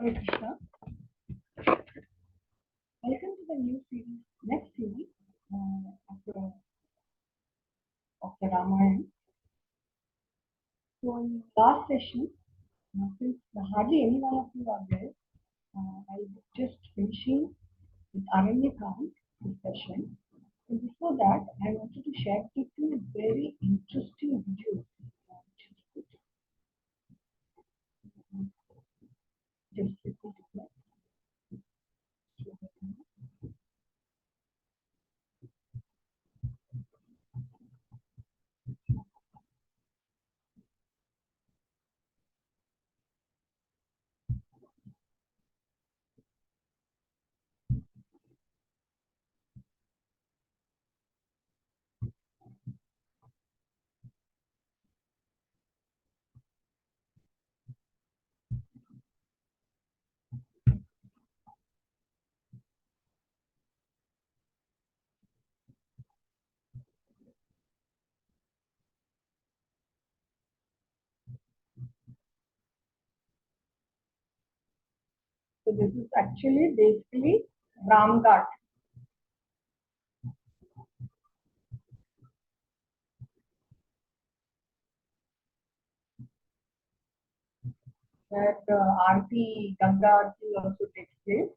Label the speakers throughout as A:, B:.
A: Hare Krishna. Welcome to the new series, next series of the Ramayan. So in last session, since hardly any one of you are there, I was just finishing with Aranyakant this session. So before that, I wanted to share with you a very interesting video. Just repeat it. So this is actually basically Ramghat. Where Aarti, Ganga Aarti also takes place.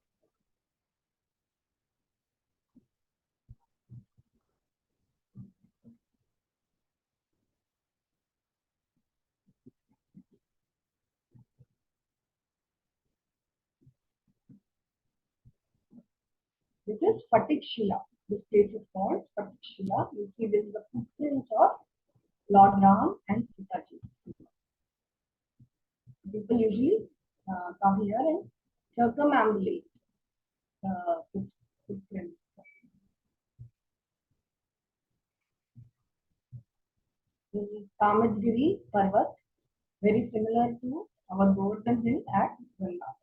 A: This is Phatik Shila. This place is called Phatik Shila. You see, this is the footprints of Lord Ram and Sita Ji. People usually come here and circumambulate the footprints. This is Kamajgiri Parvat, very similar to our Golden Hill at Vrindavan.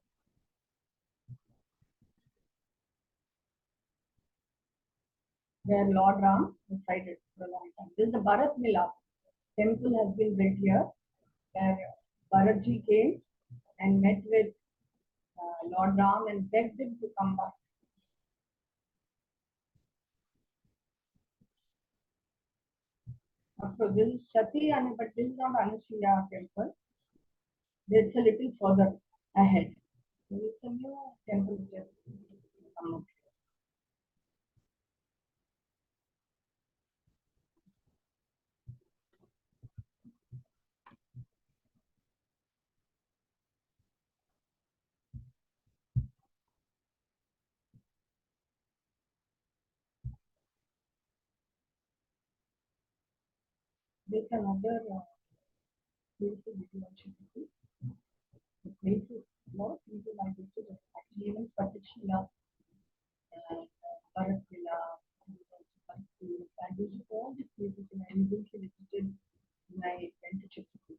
A: Where Lord Ram resided for a long time. This is the Bharat Milap. Temple has been built here, where Bharatji came and met with Lord Ram and begged him to come back. So this is Sati, but this is not Anusuya temple. It's a little further ahead. So it's a new temple just come up. There's another beautiful video I should see. The place is lot people I visited actually even Patikshila and Bharatpila I visited all these places and I eventually visited when I went to Chitrakoot.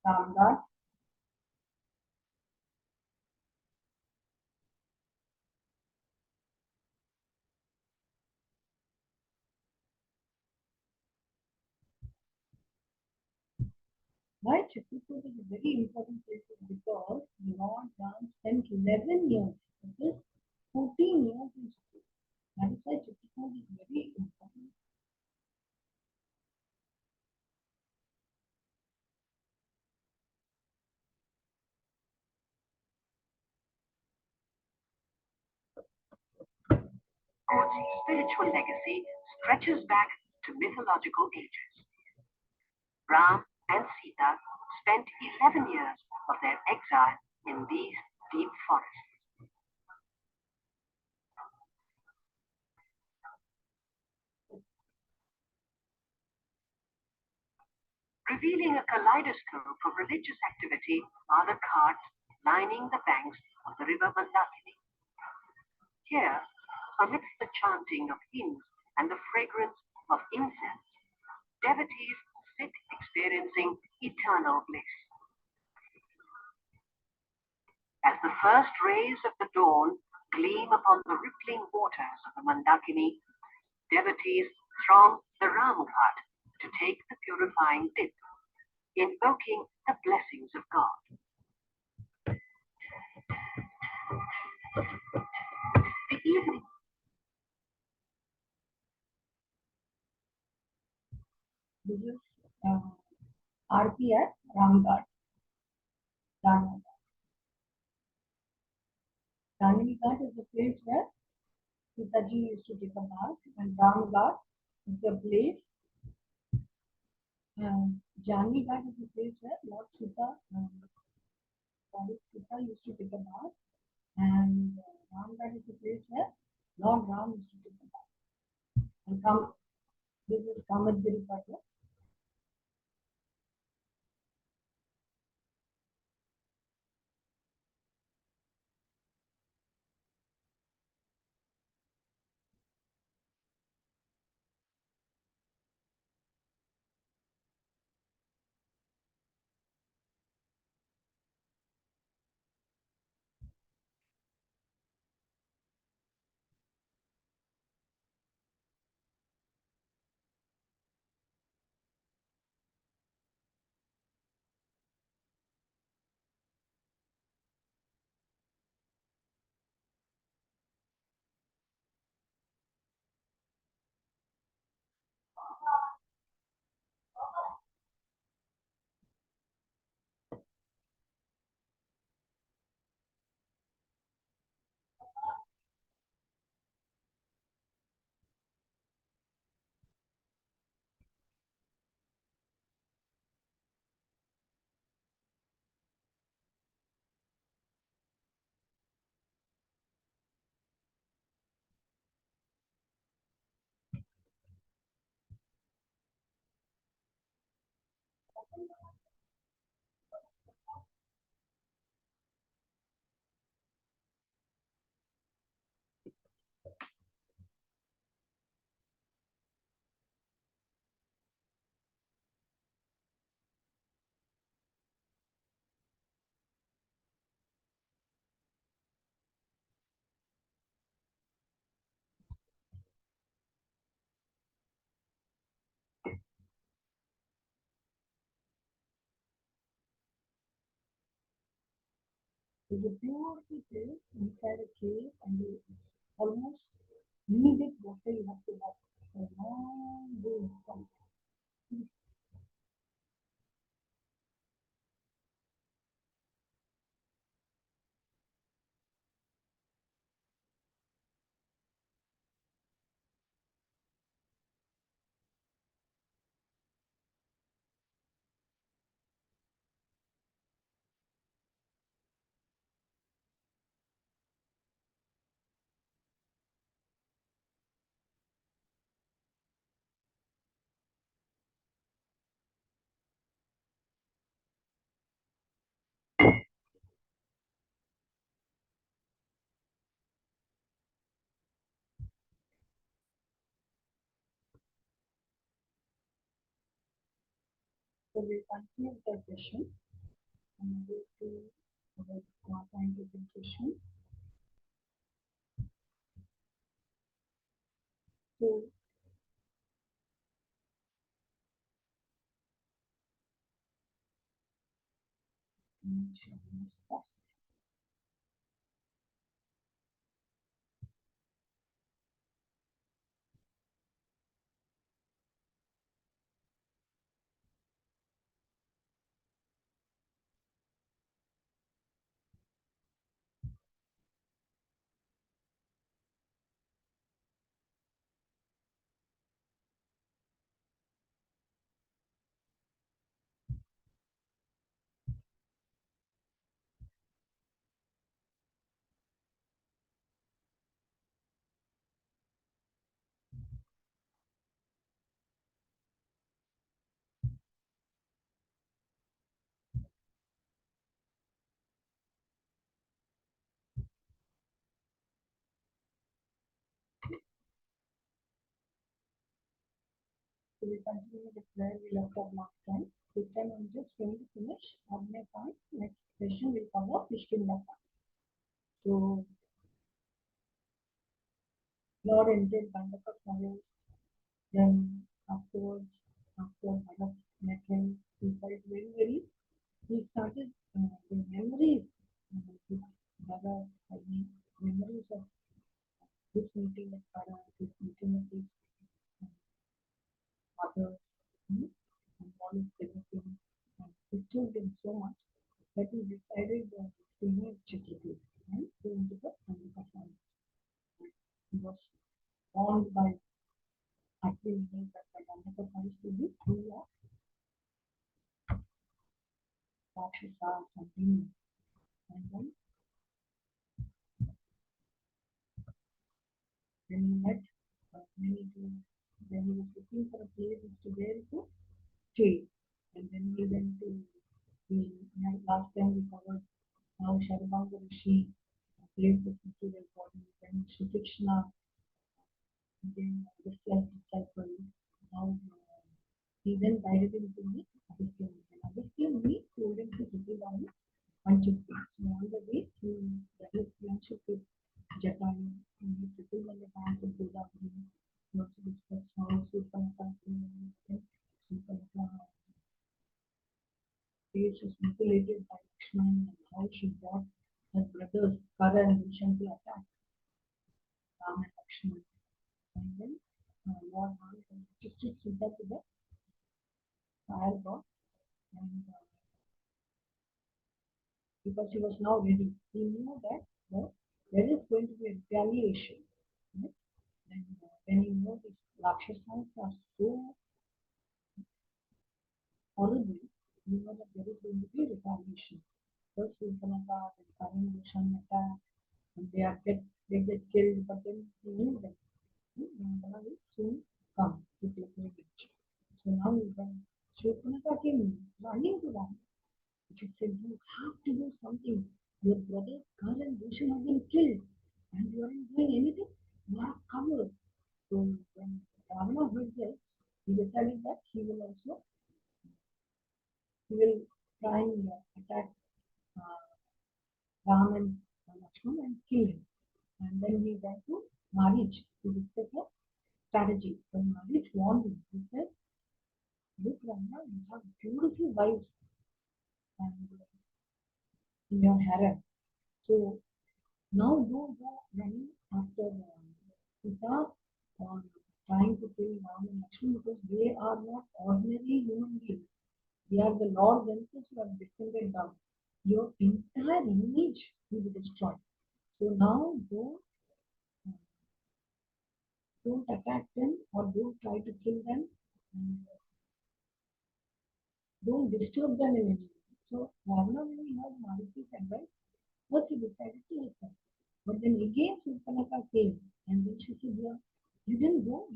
A: Ramghat. Why Chitrakoot is a very important place because Lord Ram spent 11 years, that is 14 years in Chitrakoot. That is why Chitrakoot is very important.
B: God's spiritual legacy stretches back to mythological ages. Ram and Sita spent 11 years of their exile in these deep forests. Revealing a kaleidoscope of religious activity are the carts lining the banks of the river Mandakini. Here, amidst the chanting of hymns and the fragrance of incense, devotees sit experiencing eternal bliss. As the first rays of the dawn gleam upon the rippling waters of the Mandakini, devotees throng the Ramghat to take the purifying dip, invoking the blessings of God. The evening.
A: This is Aarti at Ramghat. Rani Ghat is the place where Sitaji used to take a bath, and Ramghat is the place. Janvi Ghat is the place where Lord Sita, Sita used to take a bath, and Ramghat is the place where Lord Ram used to take a bath. And this is Kamadgiri Patla. There's a beautiful place inside a cave, and you almost need it water. You have to walk a long way from. So we continue the session and go to our point presentation. So we continue with where we left off last time. This time I'm just going to finish on my point. Next session will cover Kishkinda. So, Lord entered Bandaka forest, then afterwards, after Bhagat met him, he felt very, he started the memories with Bhagat, memories of this meeting with Bhagat, this meeting with his mother, and all his everything. And it took him so much that he decided to move Chitrapur and go into the Bandaka forest. He was warned by actually meaning that the Bandaka forest will be full of Rakshasas and demons. And then when he met many demons, then he was looking for a place to where to stay. And then he went to the last time we covered how Sharabanga Rishi placed the physical body, then Shri Krishna then Agastya disciple. Now he then guided him to the Agastya Muni. And Agastya Muni told him to settle down on Chitrapur. So on the way he developed friendship with Jatayu, and he settled on the bank of Godavari. He also discussed how Surpanaka face was mutilated by Krishna and how she brought her brothers Kara and Vishan to attack Ram and Lakshmana. And then Lord Ram shifted Sita to the fire god, and because he was now ready, he knew that there is going to be a retaliation. Right? And when you know these Rakshasas are so horrible, you know that there is going to be retaliation. First, Surpanaka and Karan Vishan attack, and they get killed, but then he knew that Nandana will soon come to take revenge. So now when Surpanaka came running to Ram, she said, you have to do something. Your brothers Kar and Bhushan have been killed, and you aren't doing anything. You are covered. So when Ravana heard this, he decided that he will try and attack uh, Ram and Lakshman and kill him. And then he went to Marich to discuss a strategy. When Marich warned him, he said, look, Ravana, you have beautiful wives and in your harem. So now don't go running after Sita or trying to kill Ram and Lakshman because they are not ordinary human beings. They are the Lord themselves who have descended down. Your entire image will be destroyed. So now don't attack them or don't try to kill them. And don't disturb them in any way. So Ravana, when he heard Marichi's advice, first he decided to listen. But then again Surpanaka came and then she said, yeah, you didn't go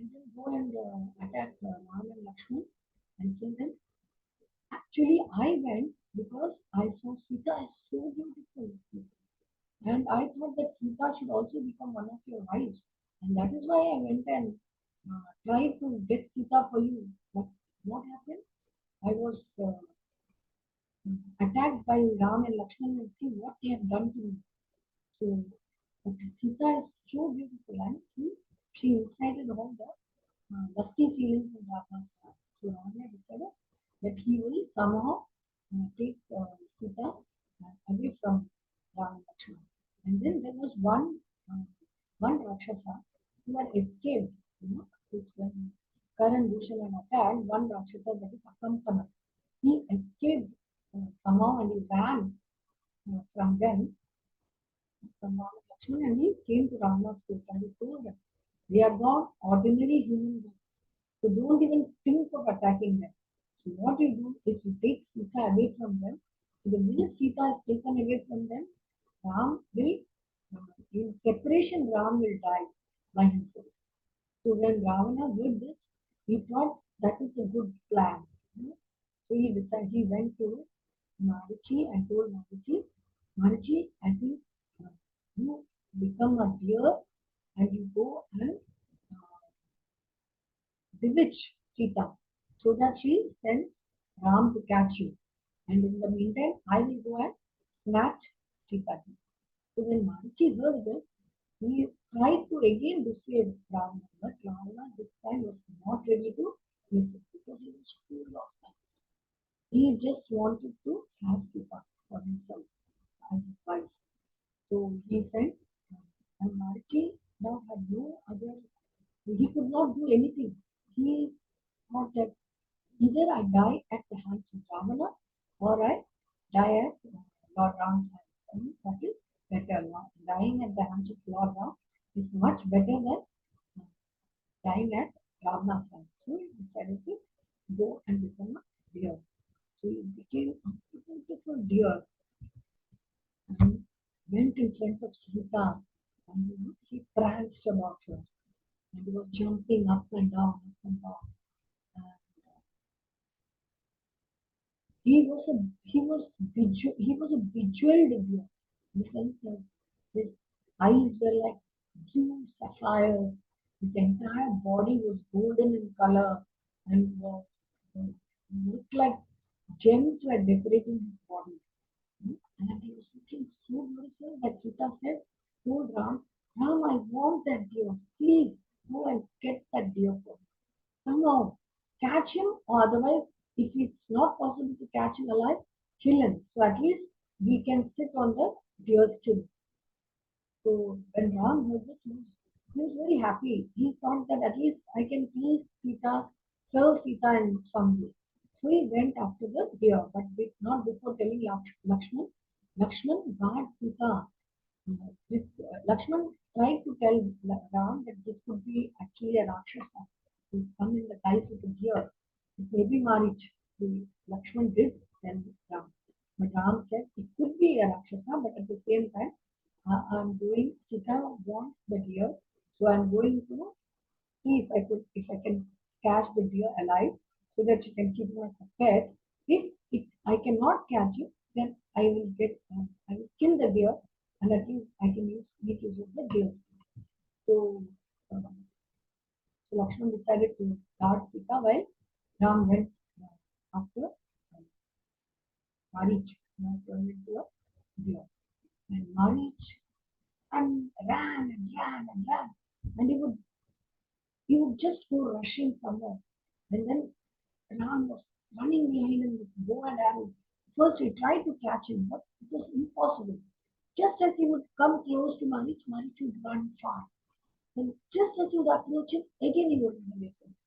A: and attack Ram and Lakshman and kill them. Actually, I went because I saw Sita is so beautiful. And I thought that Sita should also become one of your wives. And that is why I went and tried to get Sita for you. But what happened? I was attacked by Ram and Lakshman and see what they have done to me. So Sita is so beautiful and she incited all the lusty feelings in Rama's heart. So Rama decided that he will somehow take Sita away from Ram and Lakshman. And then there was one Rakshasa who had escaped, which when Karan Bhushan attacked, one Rakshasa that is Akampana. He escaped somehow and he ran from them, from Ram and Lakshman, and he came to Rama's court and he told them, they are not ordinary human beings. So don't even think of attacking them. So what you do is you take Sita away from them. So the minute Sita is taken away from them, Ram will, in separation, Ram will die by himself. So when Ravana did this, he thought that is a good plan. So he decided, he went to Marichi and told Marichi, Marichi, I think you become a deer and you go and bewitch Sita. so that she sends Ram to catch you. And in the meantime, I will go and snatch Sita. So when Manchi heard this, he tried to again dissuade Ravana, but Ravana this time was not ready to listen because he was full of that. He just wanted to have Sita for himself as his wife. So he said, and Manchi now had no other, he could not do anything. He thought that either I die at the hands of Ravana or I die at Lord Ram's hands. That is better. Dying at the hands of Lord Ram is much better than dying at Ravana's hands. So he decided to go and become a deer. So he became a beautiful deer and went in front of Sita and he pranced about her and he was jumping up and down, up and down. And he was a bejeweled deer in the sense that his eyes were like blue sapphire, his entire body was golden in color and uh, looked like gems were decorating his body. And he was looking so beautiful that Sita said, "Oh Ram, I want that deer. Please go and get that deer for me. Somehow catch him, or otherwise, if it's not possible to catch him alive, kill him. So at least we can sit on the deer's chin." So when Ram heard this news, he was very happy. He thought that at least I can please Sita, serve Sita in some way. So he went after the deer, but not before telling Lakshman. Lakshman, guard Sita. Lakshman tried to tell Ram that this could be actually a Rakshasa who come in the guise of a deer. It may be Marich. The Lakshman did tell Ram. But Ram said it could be a Rakshasa, but at the same time, Sita wants the deer, so I'm going to see if I can catch the deer alive so that she can keep him as a pet. If I cannot catch it, then I will kill the deer and at least I can make use of the deer. So, um, so Lakshman decided to guard Sita while Ram went after Marich, turned into a deer. And Marich and ran and ran and ran. And he would just go rushing somewhere. And then Ram was running behind him with bow and arrow. First he tried to catch him, but it was impossible. Just as he would come close to Marich, Marich would run far. And just as he would approach him, again he would run away from him.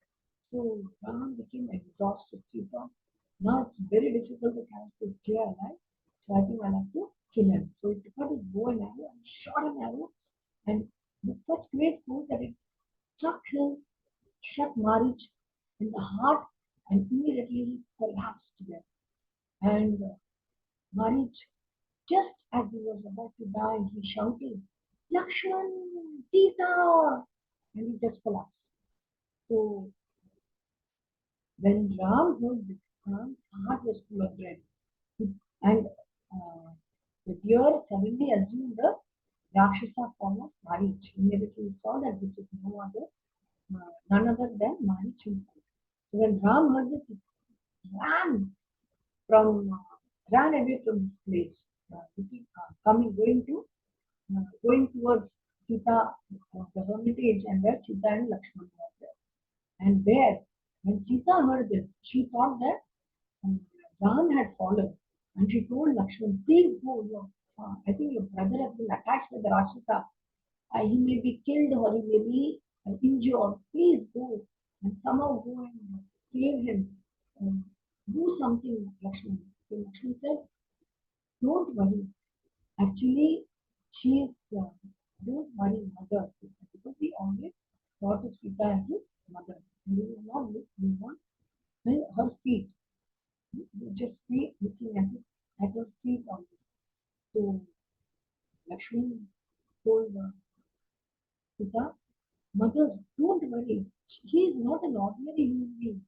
A: So Ram became exhausted. He thought, now it's very difficult to catch this deer alive. So I think I'll have to kill him. So he took out his bow and arrow and shot an arrow and with such great force that it struck him, struck Marich in the heart, and immediately he collapsed there. And Marich, just as he was about to die, he shouted, "Lakshman, Sita!" And he just collapsed. So when Ram heard this, Ram's heart was full of dread. And uh, the deer suddenly assumed the Rakshasa form of Marich. Immediately he saw that this is none other than Marich himself. So when Ram heard this, he ran from ran away from this place, going towards Sita, the hermitage, and where Sita and Lakshman were there. And there, when Sita heard this, she thought that um, Ram had fallen, and she told Lakshman, "Please go. I think your brother has been attacked by the Rakshasa. He may be killed or he may be injured. Please go and somehow go and save him. Um, do something, Lakshman." So Lakshman said, "Don't worry. Actually, she is, don't worry, mother." Because he always thought of Sita as his mother. And he was not looking on her feet. He would just be looking at her feet only. So Lakshman told Sita, "Mother, don't worry. He is not an ordinary human being.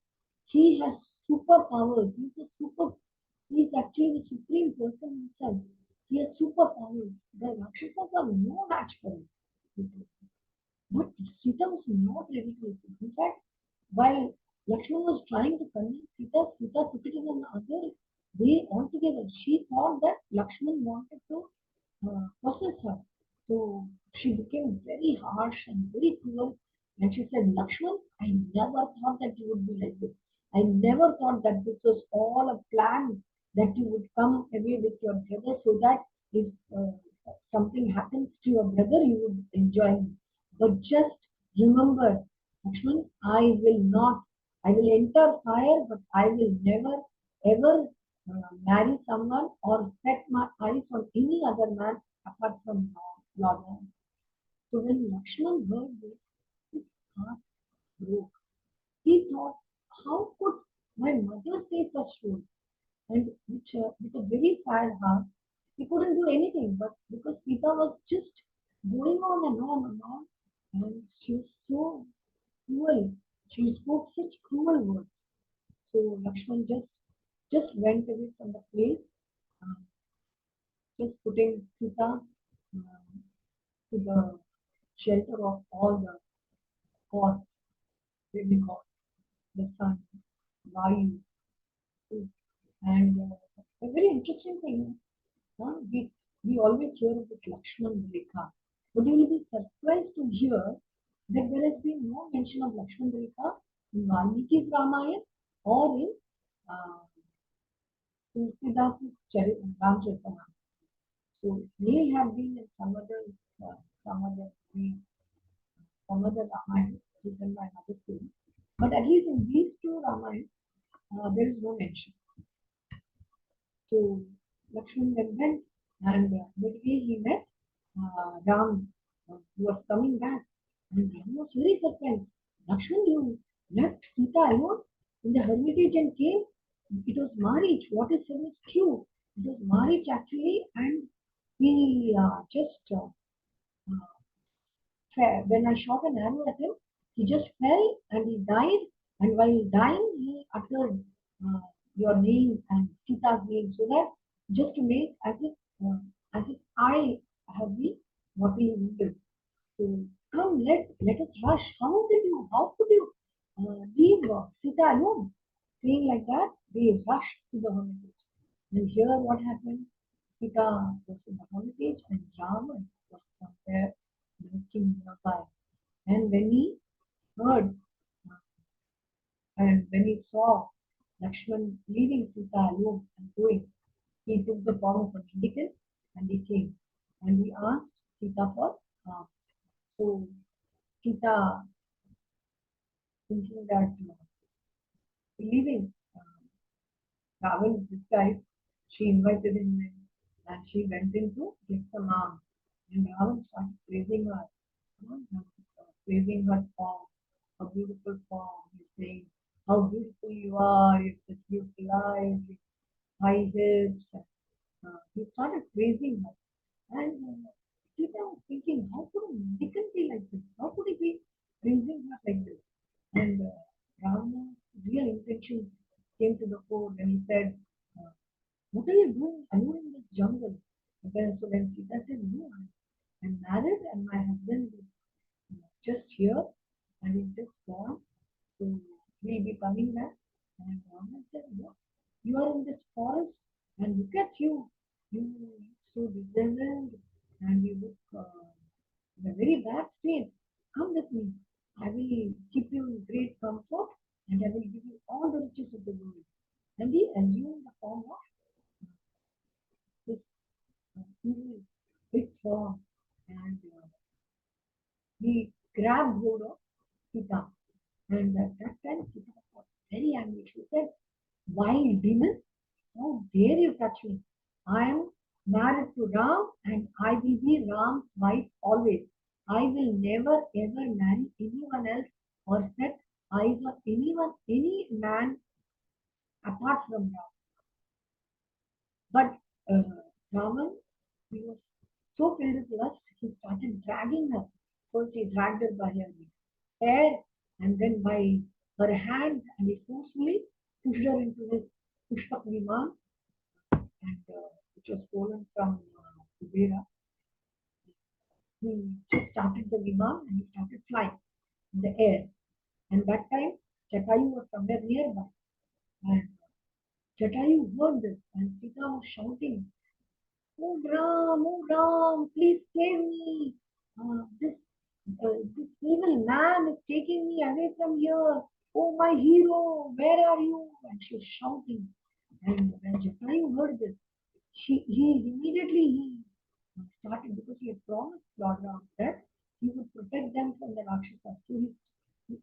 A: He has superpowers. He is actually the supreme person himself. He has superpowers. The Rakshasas are no match for him." But Sita was not ready to listen. In fact, while Lakshman was trying to convince Sita. Sita took it in another way altogether. She thought that Lakshman wanted to possess her. So she became very harsh and very cruel. And she said, Lakshman, I never thought that you would be like this. I never thought that this was all a plan, that you would come away with your brother so that if something happens to your brother, you would enjoy him. But just remember, Lakshman, I will enter fire, but I will never ever marry someone or set my eyes on any other man apart from Lord Ram. So when Lakshman heard this, his heart broke. He thought, how could my mother say such words? And with a very sad heart, he couldn't do anything. But because Sita was just going on and on and on, and she was so cruel. She spoke such cruel words. So Lakshman just went away from the place, uh, just putting Sita to the shelter of all the gods, demigods, the sun, Vayu, and a very interesting thing. We always hear about Lakshman Rekha, but you will be surprised to hear that there has been no mention of Lakshman Rekha in Valmiki's Ramayana or in uh, Tulsidas' Ramcharitamanas. So it may have been in uh, some other, some other Ramayana written by another story, but at least in these two Ramayana, there is no mention. So Lakshman then went, and midway he met Ram, who was coming back, and Ram was very surprised. Lakshman, you left Sita alone in the hermitage and came. It was Marich. What is said is true. It was Marich actually, and he when I shot an arrow at him, he just fell and he died. And while dying, he uttered uh, your name and Sita's name, so that just to make as if I have been mortally wounded. So come, let us rush. How could you leave Sita alone? Saying like that, they rushed to the hermitage. And here what happened? Sita was in the hermitage and Rama was somewhere lurking nearby. And when he heard and when he saw Lakshman leaving Sita alone and going, he took the form of a mendicant and he came. And he asked Sita for uh, so Sita thinking that leaving Ravan's disguise, she invited him in and she went in to get some alms. And Ravan started praising her, praising her form, her beautiful form. He's saying, how beautiful you are, you're such beautiful eyes, high hips. He started praising her. And Sita was thinking, how could a mendicant be like this? How could he be praising her like this? And Rama's real intention came to the fore when he said, uh, what are you doing alone in this jungle? So when Sita said, no, I'm married and my husband is just here and he's just gone. So we'll be coming back. And Rama said, what? You are in this forest and look at you. You look so disheveled and you look in a very bad state. Come with me. I will keep you in great comfort and I will give you all the riches of the world. And he assumed the form of this evil big form and he grabbed hold of Sita. And at that time, Sita got very angry. She said, wild demon, how dare you touch me? I am married to Ram and I will be Ram's wife always. I will never ever marry anyone else or set eyes on any man apart from Ram. But uh, Raman, he was so filled with lust, he started dragging her. First, he dragged her by her hair and then by her hand, and he forcefully pushed her into his Pushpak Viman, and which was stolen from Kubera. He just started the Viman and he started flying in the air. And that time, Jatayu was somewhere nearby. And Jatayu heard this, and Sita was shouting, oh Ram, please save me. This evil man is taking me away from here. Oh, my hero, where are you? And she was shouting. And when Jatayu heard this, he immediately started, because he had promised Lord Ram that he would protect them from the Rakshasas. So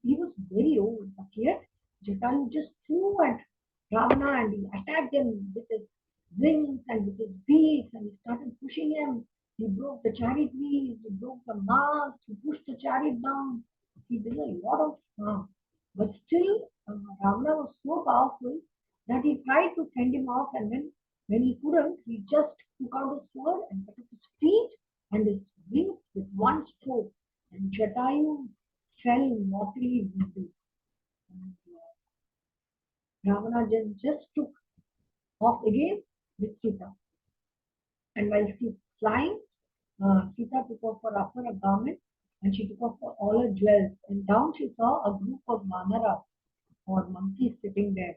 A: he was very old, but yet Jatayu just flew at Ravana and he attacked him with his wings and with his beaks, and he started pushing him. He broke the chariot wheels, he broke the mast, he pushed the chariot down. He did a lot of harm. But still, Ravana was so powerful that he tried to send him off, and when he couldn't, he just took out his sword and cut off his feet and his wings with one stroke. And Jatayu fell mortally wounded. And Ravana just took off again with Sita. And while she's flying, Sita took off her upper garment and she took off all her jewels. And down she saw a group of Vanara or monkeys sitting there.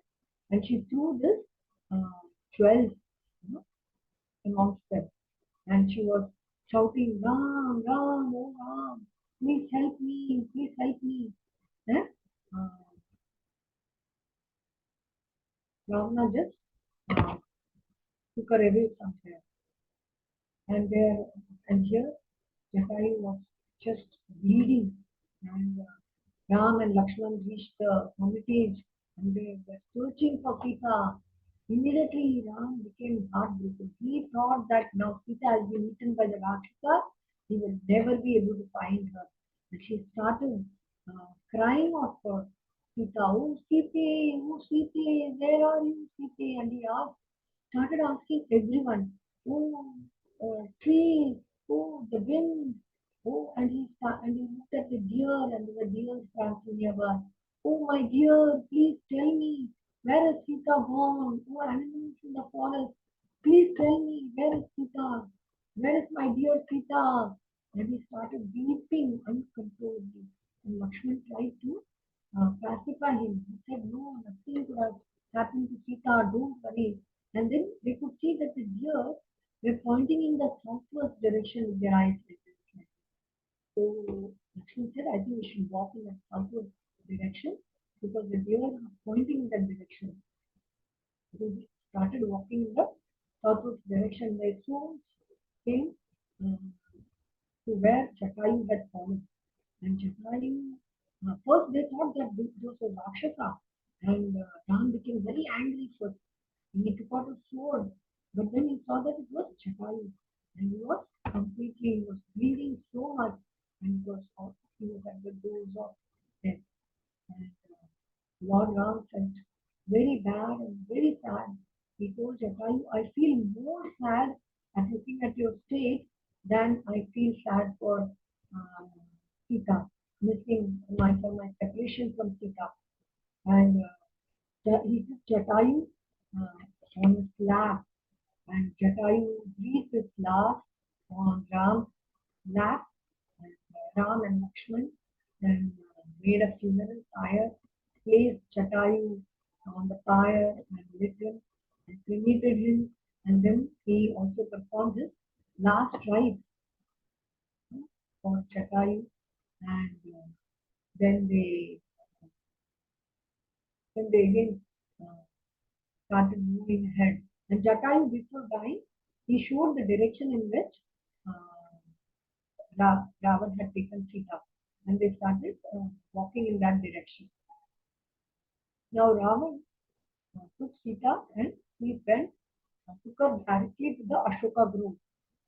A: And she threw this jewels, you know, amongst them. And she was shouting, Ram, Ram, oh Ram, please help me. Then Ravana just uh, took her away from there. And there, and here, Jatayu was just bleeding. And Ram and Lakshman reached the hermitage and they were searching for Sita. Immediately, Ram became heartbroken. He thought that now Sita has been eaten by the Rakshasa, he will never be able to find her. And she started crying out for Sita. Oh Sita, where are you, Sita? And he started asking everyone, oh, trees, oh, the wind, oh, and he looked at the deer, and there were deer dancing nearby. Oh, my dear, please tell me, where is Sita gone? Oh, animals in the forest, please tell me, where is Sita? Where is my dear Sita? And he started weeping uncontrollably. And Lakshman tried to pacify him. He said, no, nothing could have happened to Sita, don't worry. And then they could see that the deer were pointing in the southwest direction with their eyes. So Lakshman said, I think we should walk in the southwest direction because the deer are pointing in that direction. So we started walking in the southwest direction. They soon came to where Jatayu had fallen. And Jatayu, first they thought that this was a Rakshasa. And Ram became very angry first. He took out a sword. But then he saw that it was Jatayu. And he was bleeding so much. And he was at the doors of death. And Lord Ram felt very bad and very sad. He told Jatayu, I feel more sad at looking at your state than I feel sad for uh, Sita, missing for my separation from Sita. And he took Jatayu on his lap, and Jatayu breathed his last on Ram's lap, and Ram and Lakshman then made a funeral pyre, placed Jatayu on the pyre and lit him and cremated him, and then he also performed his last rites for Jatayu, and then they again uh, started moving ahead. And Jatayu, before dying, he showed the direction in which Ravan had taken Sita, and they started walking in that direction. Now Ravan took Sita and he went took her directly to the Ashoka Grove,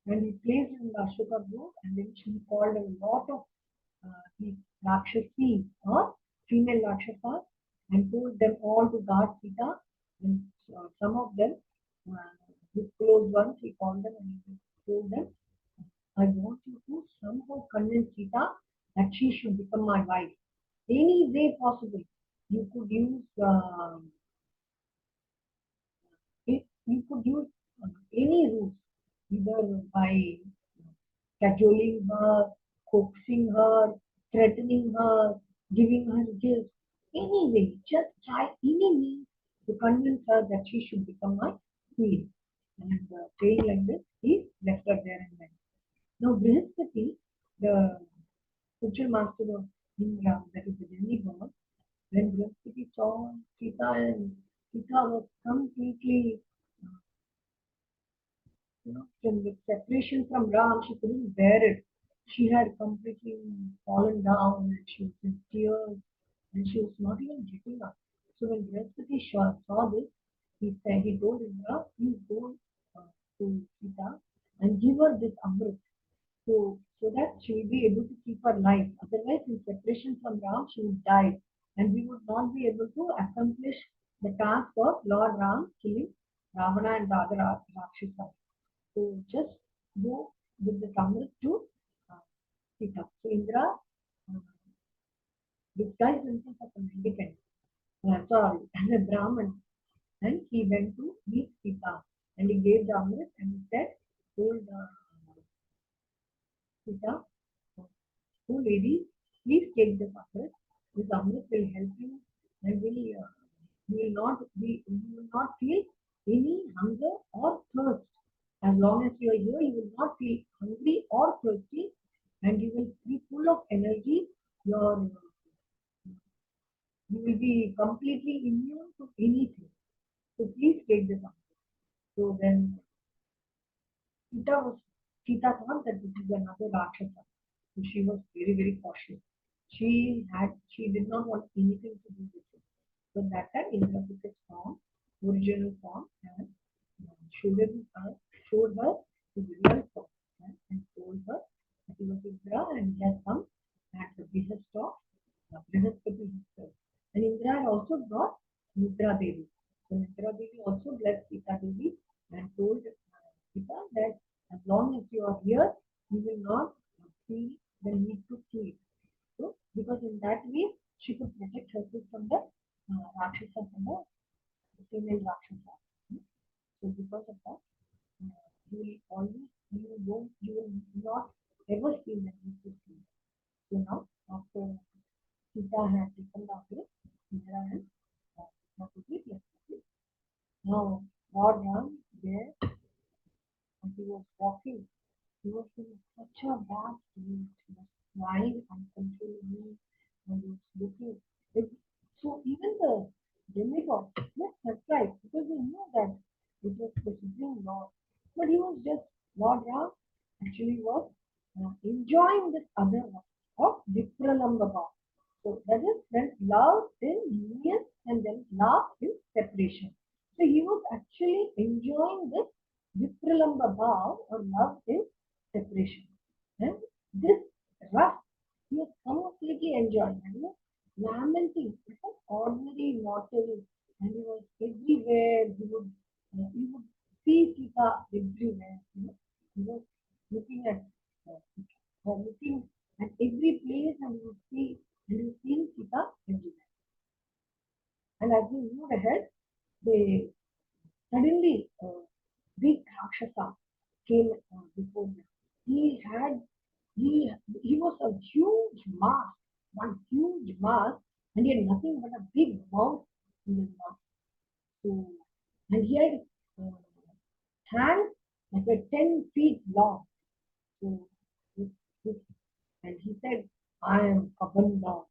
A: and he placed her in the Ashoka Grove, and then she called a lot of these Rakshasi or female Rakshasas and told them all to guard Sita, and some of them, his close ones, he called them and he told them, I want you to somehow convince Sita that she should become my wife. Any way possible. You could use you could use any route, either by cajoling her, coaxing her, threatening her, giving her gifts. any way, just try any means to convince her that she should become my queen. And saying like this, he left her there and then. Now, Brihaspati, the spiritual master of Indra, that is the demigod, when Brihaspati saw Sita and Sita was completely, from the separation from Ram, she couldn't bear it. She had completely fallen down and she was in tears and she was not even getting up. So when Brihaspati saw this, he told Indra, please go to Sita and give her this Amrit. So that she will be able to keep her life. Otherwise, in separation from Ram, she would die, and we would not be able to accomplish the task of Lord Ram killing Ravana and the other Rakshasas. So just go with the Amrit to uh, Sita. So Indra disguised himself as a mendicant, sorry, as a Brahman, and he went to meet Sita, and he gave the Amrit, and he said, told Sita, "Oh lady, please take this Amrit. This Amrit will help you and you will not feel any hunger or thirst. As long as you are here, you will not feel hungry or thirsty, and you will be full of energy. You will be completely immune to anything. So please take this Amrit." So then Sita was Sita thought that this is another Rakshasa. So she was very, very cautious. She did not want anything to do with it. So that time Indra took its form, original form, and showed him showed her his real form, and told her that he was Indra and he had come at the behest of Brihaspati himself. And Indra had also brought Nidra Devi. So Nidra Devi also blessed Sita Devi and told Sita that as long as you are here, you will not feel the need to sleep. So, because in that way, she could protect herself from the Rakshasa, from the female Rakshasa. So, because of that, you will not ever feel the need to sleep. So now, after Sita had taken the Amrit, Indra and not to be left. Now, Lord Ram there, as he was walking, he was in such a bad state. He was crying uncontrollably and he was looking. It, so even the demigod was surprised because he knew that it was the Supreme Lord. But he was just, Lord Ram actually was enjoying this other one of Vipralambha. So that is when love is union and then love is separation. So he was actually enjoying this Vipralambha bhav or love is separation. And this rush he was completely enjoying. And he was lamenting as an ordinary mortal and he was everywhere. He would see Sita everywhere. He was looking at looking at every place and you would see Sita everywhere. And as we moved ahead, they suddenly big Rakshasa came before them. He had he was a huge mass, one huge mass, and he had nothing but a big mouth in his mouth. So, and he had uh, hands like a 10 feet long. So, this, this, and he said, "I am Kabanda."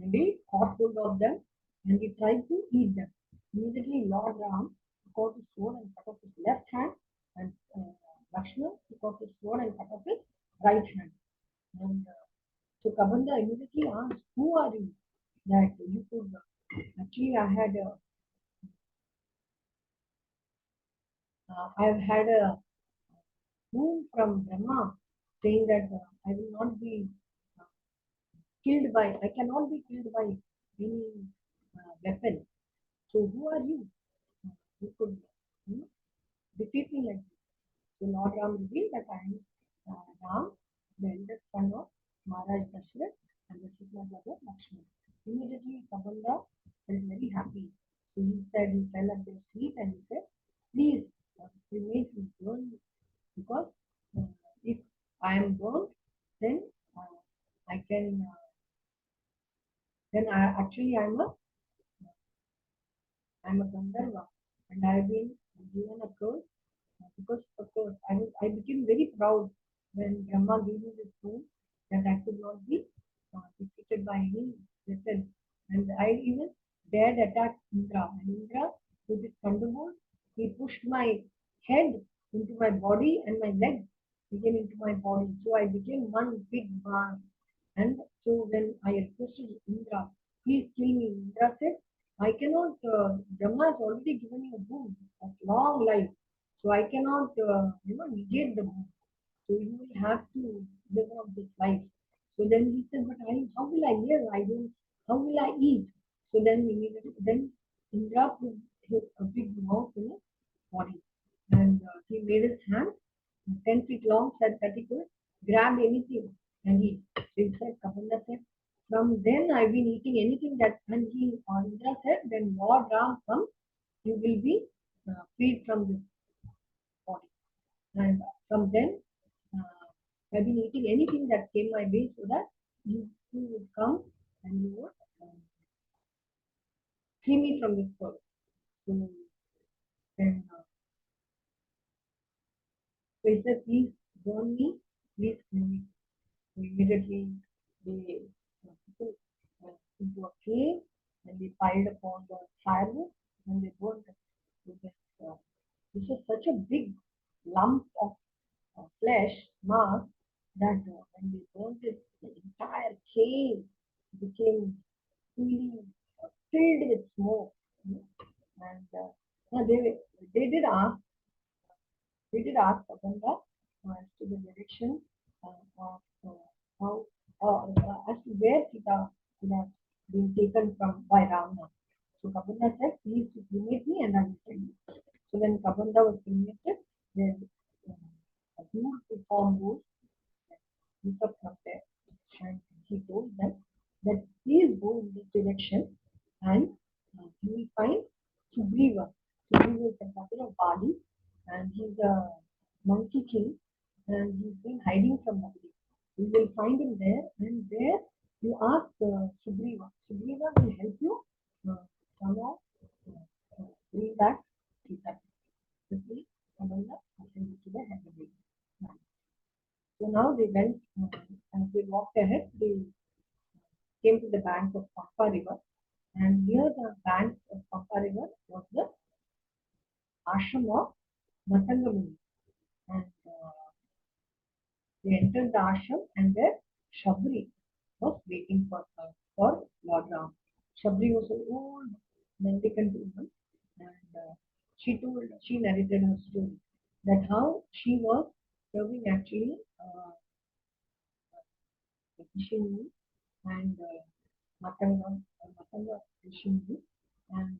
A: And he caught hold of them and he tried to eat them. Immediately, Lord Ram took out his sword and cut off his left hand, and Lakshmana took out his sword and cut off his right hand. And so Kabanda immediately asked, "Who are you? That you could actually I've had a boon from Brahma saying that I will not be I cannot be killed by any weapon. So who are you? You could you know, defeat me like this." So Lord Ram revealed that I am Ram, the eldest son of Maharaj Dashrath, and this is my brother Lakshmana. Immediately Kabanda felt very happy. So he fell at their feet and he said, "Please, make me burn because uh, if I am burned, then I can, then I actually I'm a I'm a Gandharva, and I've been given a curse because of course I became very proud when Brahma gave me this boon that I could not be defeated by any weapon, and I even dared attack Indra. And Indra, with his thunderbolt, he pushed my head into my body and my legs again into my body. So I became one big mass. And so when I requested Indra, please kill me, Indra said, I cannot, Brahma has already given you a boon of long life. So I cannot, negate the boon. So you will have to live on this life. So then he said, but how will I live? How will I eat? So then then Indra put a big mouth in his body. And he made his hand 10 feet long, said that he could grab anything and eat. So he said, Kapila said, from then I've been eating anything that, and Indra said, when Lord Ram comes, you will be freed from this body. And from then, I've been eating anything that came my way so that you would come and you would free me from this world. So then, so he said, please burn me, please kill me. So immediately they put into a cave and they piled upon the firewood and they burned it. So this is such a big lump of flesh mass that when they burned it, the entire cave became fully filled with smoke. And no, they did ask Abanga as to the direction of how as to where Sita could have been taken from by Ravana. So Kabanda said, please cremate me and I will tell you. So when Kabanda was cremated, then a beautiful form rose look up from there. And he told them that please go in this direction and you will find Sugriva. Sugriva is the capital of Bali and he's a monkey king and he's been hiding from nobody. You will find him there and there you ask Sugriva. Sugriva will help you somehow bring back Sita. Quickly, Kamala, I send you to the head of the so now they went, as they walked ahead, they came to the bank of Pampa River, and near the bank of Pampa River was the ashram of Matangamuni. And they entered the ashram, and there Shabri was waiting for Lord Ram. Shabri was an old mendicant woman, and she narrated her story that how she was serving actually Rishini and Matanga Rishini and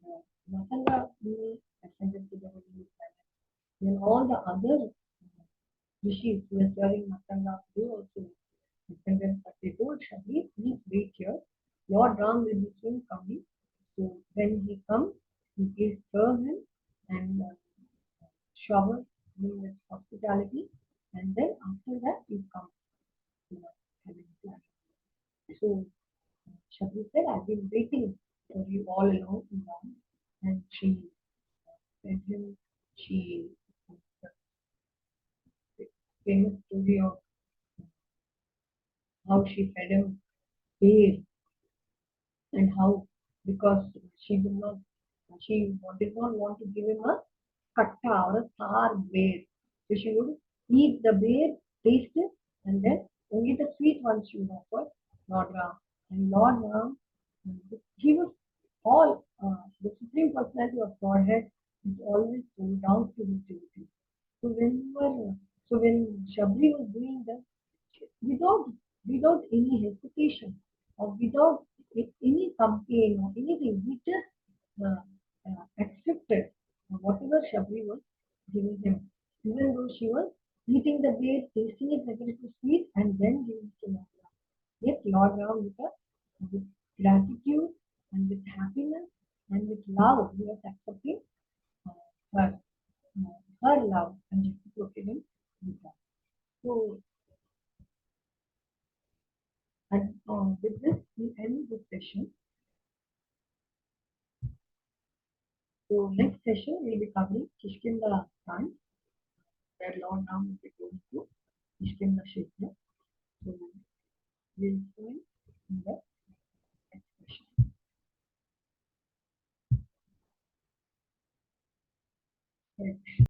A: Matanga Muni ascended to the Holy Planet. Then all the other rishis who were serving Matanga, they also ascended, but they told Shabri, please wait here. Lord Ram will be soon coming. So when he comes, you please serve him and shower him with hospitality, and then after that you come to the heavenly planet. So Shabri said, I've been waiting for you all along, and she fed him. She the famous story of how she fed him beer and how because did not want to give him a katta or a sour beer. So she would eat the beer, taste it, and then only the sweet ones she would offer Lord Ram. And Lord Ram, he was all the Supreme Personality of Godhead is always going down to his duty. So when Shabri was doing that, without any hesitation or without any complaint or anything, we just accepted whatever Shabri was giving him, even though she was eating the bread, tasting it like it was sweet, and then giving it to Lord Ram. Yet Lord Ram, with gratitude and with happiness and with love, he was accepting uh, her, her love and reciprocating with her. So, and with this, we end this session. So next session we'll be covering Kishkinda science, where Lord Ram is going to Kishkinda Kshetra. So we'll see you in the next session. Right.